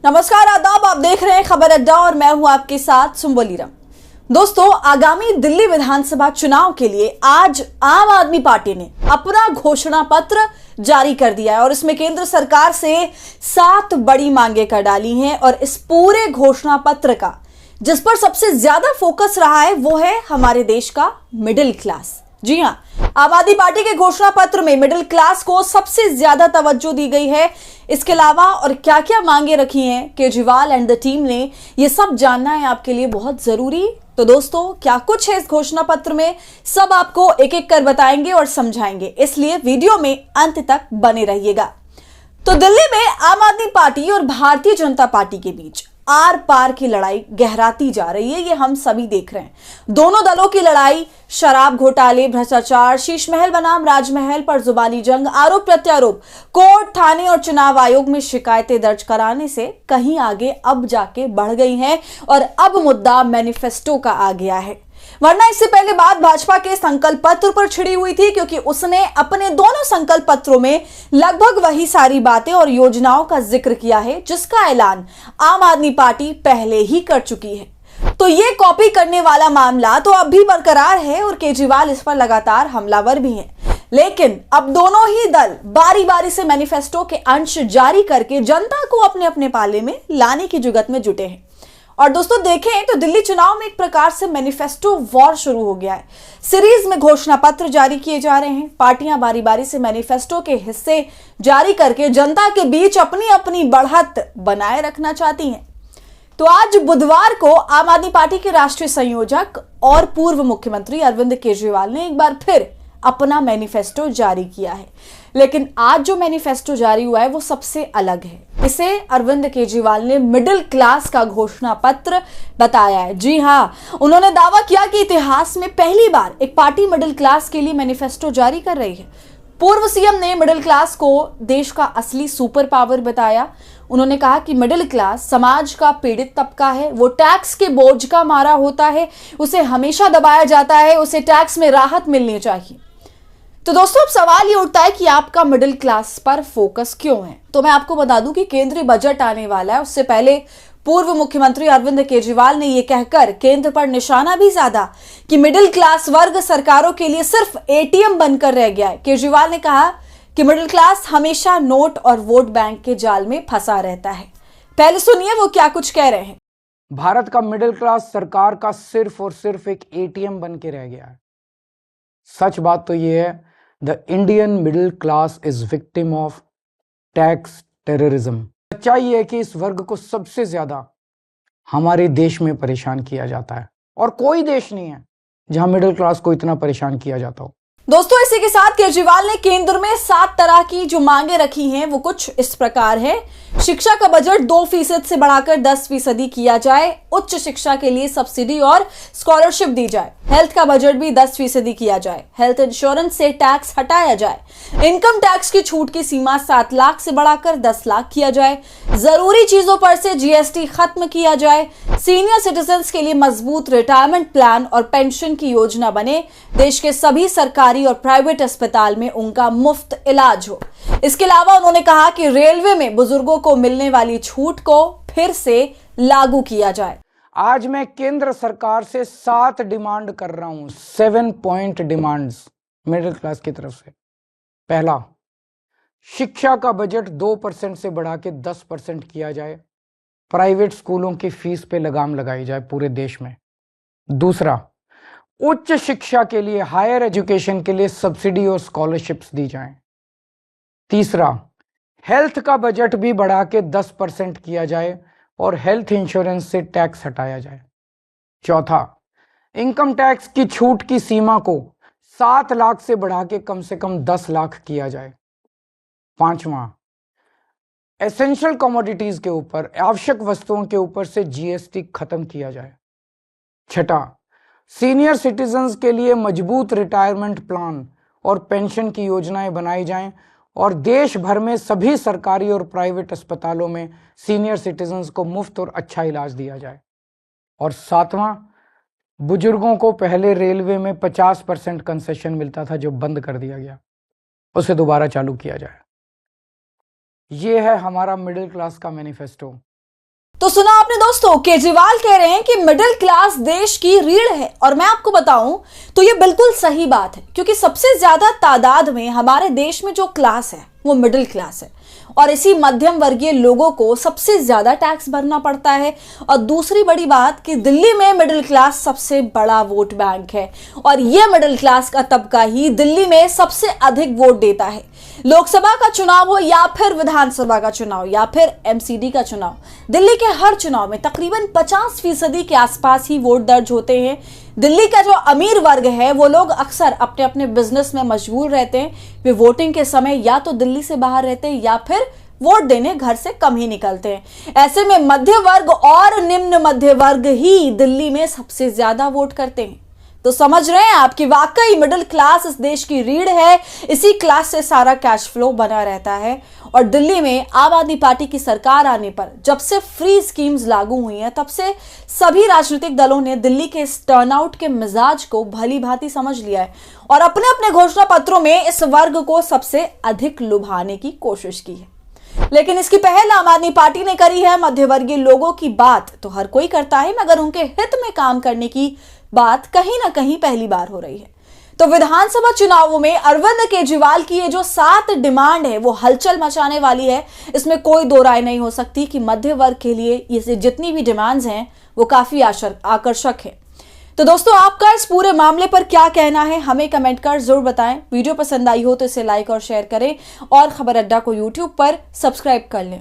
नमस्कार, आदाब। आप देख रहे हैं खबर अड्डा और मैं हूं आपके साथ सुंबलीराम। दोस्तों, आगामी दिल्ली विधानसभा चुनाव के लिए आज आम आदमी पार्टी ने अपना घोषणा पत्र जारी कर दिया है और इसमें केंद्र सरकार से 7 बड़ी मांगे कर डाली हैं। और इस पूरे घोषणा पत्र का जिस पर सबसे ज्यादा फोकस रहा है वो है हमारे देश का मिडिल क्लास। जी हां, आम आदमी पार्टी के घोषणा पत्र में मिडिल क्लास को सबसे ज्यादा तवज्जो दी गई है। इसके अलावा और क्या क्या मांगे रखी हैं केजरीवाल एंड द टीम ने, ये सब जानना है आपके लिए बहुत जरूरी। तो दोस्तों, क्या कुछ है इस घोषणा पत्र में, सब आपको एक एक कर बताएंगे और समझाएंगे, इसलिए वीडियो में अंत तक बने रहिएगा। तो दिल्ली में आम आदमी पार्टी और भारतीय जनता पार्टी के बीच आर पार की लड़ाई गहराती जा रही है, ये हम सभी देख रहे हैं। दोनों दलों की लड़ाई शराब घोटाले, भ्रष्टाचार, शीश महल बनाम राजमहल पर जुबानी जंग, आरोप प्रत्यारोप, कोर्ट, थाने और चुनाव आयोग में शिकायतें दर्ज कराने से कहीं आगे अब जाके बढ़ गई हैं और अब मुद्दा मैनिफेस्टो का आ गया है। वरना इससे पहले बात भाजपा के संकल्प पत्र पर छिड़ी हुई थी, क्योंकि उसने अपने दोनों संकल्प पत्रों में लगभग वही सारी बातें और योजनाओं का जिक्र किया है जिसका ऐलान आम आदमी पार्टी पहले ही कर चुकी है। तो ये कॉपी करने वाला मामला तो अब भी बरकरार है और केजरीवाल इस पर लगातार हमलावर भी हैं। लेकिन अब दोनों ही दल बारी बारी से मैनिफेस्टो के अंश जारी करके जनता को अपने अपने पाले में लाने की जुगत में जुटे हैं। और दोस्तों, देखें तो दिल्ली चुनाव में एक प्रकार से मैनिफेस्टो वॉर शुरू हो गया है। सीरीज में घोषणा पत्र जारी किए जा रहे हैं। पार्टियां बारी बारी से मैनिफेस्टो के हिस्से जारी करके जनता के बीच अपनी अपनी बढ़त बनाए रखना चाहती हैं। तो आज बुधवार को आम आदमी पार्टी के राष्ट्रीय संयोजक और पूर्व मुख्यमंत्री अरविंद केजरीवाल ने एक बार फिर अपना मैनिफेस्टो जारी किया है। लेकिन आज जो मैनिफेस्टो जारी हुआ है वो सबसे अलग है। इसे अरविंद केजरीवाल ने मिडिल क्लास का घोषणा पत्र बताया है। जी हां, उन्होंने दावा किया कि इतिहास में पहली बार एक पार्टी मिडिल क्लास के लिए मैनिफेस्टो जारी कर रही है। पूर्व सीएम ने मिडिल क्लास को देश का असली सुपर पावर बताया। उन्होंने कहा कि मिडिल क्लास समाज का पीड़ित तबका है, वो टैक्स के बोझ का मारा होता है, उसे हमेशा दबाया जाता है, उसे टैक्स में राहत मिलनी चाहिए। तो दोस्तों, अब सवाल ये उठता है कि आपका मिडिल क्लास पर फोकस क्यों है। तो मैं आपको बता दूं कि केंद्रीय बजट आने वाला है, उससे पहले पूर्व मुख्यमंत्री अरविंद केजरीवाल ने यह कहकर केंद्र पर निशाना भी साधा कि मिडिल क्लास वर्ग सरकारों के लिए सिर्फ एटीएम बनकर रह गया है। केजरीवाल ने कहा कि मिडिल क्लास हमेशा नोट और वोट बैंक के जाल में फंसा रहता है। पहले सुनिए वो क्या कुछ कह रहे हैं। भारत का मिडिल क्लास सरकार का सिर्फ और सिर्फ एक एटीएम बन के रह गया है। सच बात तो यह है, the Indian middle class is victim of tax terrorism. सच्चाई है कि इस वर्ग को सबसे ज्यादा हमारे देश में परेशान किया जाता है और कोई देश नहीं है जहां मिडिल क्लास को इतना परेशान किया जाता हो। दोस्तों, इसी के साथ केजरीवाल ने केंद्र में 7 तरह की जो मांगे रखी हैं वो कुछ इस प्रकार है। शिक्षा का बजट 2% से बढ़ाकर 10% किया जाए। उच्च शिक्षा के लिए सब्सिडी और स्कॉलरशिप दी जाए। हेल्थ का बजट भी 10% किया जाए। हेल्थ इंश्योरेंस से टैक्स हटाया जाए। इनकम टैक्स की छूट की सीमा 7 लाख से बढ़ाकर 10 लाख किया जाए। जरूरी चीजों पर से जीएसटी खत्म किया जाए। सीनियर सिटीजन्स के लिए मजबूत रिटायरमेंट प्लान और पेंशन की योजना बने। देश के सभी सरकारी और प्राइवेट अस्पताल में उनका मुफ्त इलाज हो। इसके अलावा उन्होंने कहा कि रेलवे में बुजुर्गों को मिलने वाली छूट को फिर से लागू किया जाए। आज मैं केंद्र सरकार से 7 डिमांड कर रहा हूं, 7 पॉइंट डिमांड्स मिडिल क्लास की तरफ से। पहला, शिक्षा का बजट 2% से बढ़ा के 10% किया जाए। प्राइवेट स्कूलों की फीस पे लगाम लगाई जाए पूरे देश में। दूसरा, उच्च शिक्षा के लिए, हायर एजुकेशन के लिए सब्सिडी और स्कॉलरशिप्स दी जाएं। तीसरा, हेल्थ का बजट भी बढ़ा के 10% किया जाए और हेल्थ इंश्योरेंस से टैक्स हटाया जाए। चौथा, इनकम टैक्स की छूट की सीमा को 7 लाख से बढ़ा के कम से कम 10 लाख किया जाए। पांचवा, एसेंशियल कमोडिटीज के ऊपर, आवश्यक वस्तुओं के ऊपर से जीएसटी खत्म किया जाए। छठा, सीनियर सिटीजन्स के लिए मजबूत रिटायरमेंट प्लान और पेंशन की योजनाएं बनाई जाएं और देश भर में सभी सरकारी और प्राइवेट अस्पतालों में सीनियर सिटीजन्स को मुफ्त और अच्छा इलाज दिया जाए। और सातवां, बुजुर्गों को पहले रेलवे में 50% कंसेशन मिलता था जो बंद कर दिया गया, उसे दोबारा चालू किया जाए। ये है हमारा मिडिल क्लास का मैनिफेस्टो। तो सुना आपने दोस्तों, केजरीवाल कह रहे हैं कि मिडिल क्लास देश की रीढ़ है। और मैं आपको बताऊं तो ये बिल्कुल सही बात है, क्योंकि सबसे ज्यादा तादाद में हमारे देश में जो क्लास है वो मिडिल क्लास है, और इसी मध्यम वर्गीय लोगों को सबसे ज्यादा टैक्स भरना पड़ता है। और दूसरी बड़ी बात कि दिल्ली में मिडिल क्लास सबसे बड़ा वोट बैंक है, और यह मिडिल क्लास का तबका ही दिल्ली में सबसे अधिक वोट देता है। लोकसभा का चुनाव हो या फिर विधानसभा का चुनाव या फिर एमसीडी का चुनाव, दिल्ली के हर चुनाव में तकरीबन 50% के आसपास ही वोट दर्ज होते हैं। दिल्ली का जो अमीर वर्ग है वो लोग अक्सर अपने अपने बिजनेस में मशगूल रहते हैं। वे वोटिंग के समय या तो दिल्ली से बाहर रहते हैं या फिर वोट देने घर से कम ही निकलते हैं। ऐसे में मध्य वर्ग और निम्न मध्य वर्ग ही दिल्ली में सबसे ज्यादा वोट करते हैं। तो समझ रहे हैं आप कि वाकई मिडिल क्लास इस देश की रीढ़ है। इसी क्लास से सारा कैश फ्लो बना रहता है। और दिल्ली में आम आदमी पार्टी की सरकार आने पर जब से फ्री स्कीम्स लागू हुई हैं, तब से सभी राजनीतिक दलों ने दिल्ली के इस टर्नआउट के मिजाज को भली भांति समझ लिया है और अपने अपने घोषणा पत्रों में इस वर्ग को सबसे अधिक लुभाने की कोशिश की है। लेकिन इसकी पहल आम आदमी पार्टी ने करी है। मध्यवर्गीय लोगों की बात तो हर कोई करता है, मगर उनके हित में काम करने की बात कहीं ना कहीं पहली बार हो रही है। तो विधानसभा चुनावों में अरविंद केजरीवाल की ये जो 7 डिमांड है वो हलचल मचाने वाली है। इसमें कोई दो राय नहीं हो सकती कि मध्य वर्ग के लिए ये जितनी भी डिमांड्स हैं वो काफी आकर्षक है। तो दोस्तों, आपका इस पूरे मामले पर क्या कहना है, हमें कमेंट कर जरूर बताएं। वीडियो पसंद आई हो तो इसे लाइक और शेयर करें और खबर अड्डा को यूट्यूब पर सब्सक्राइब कर लें।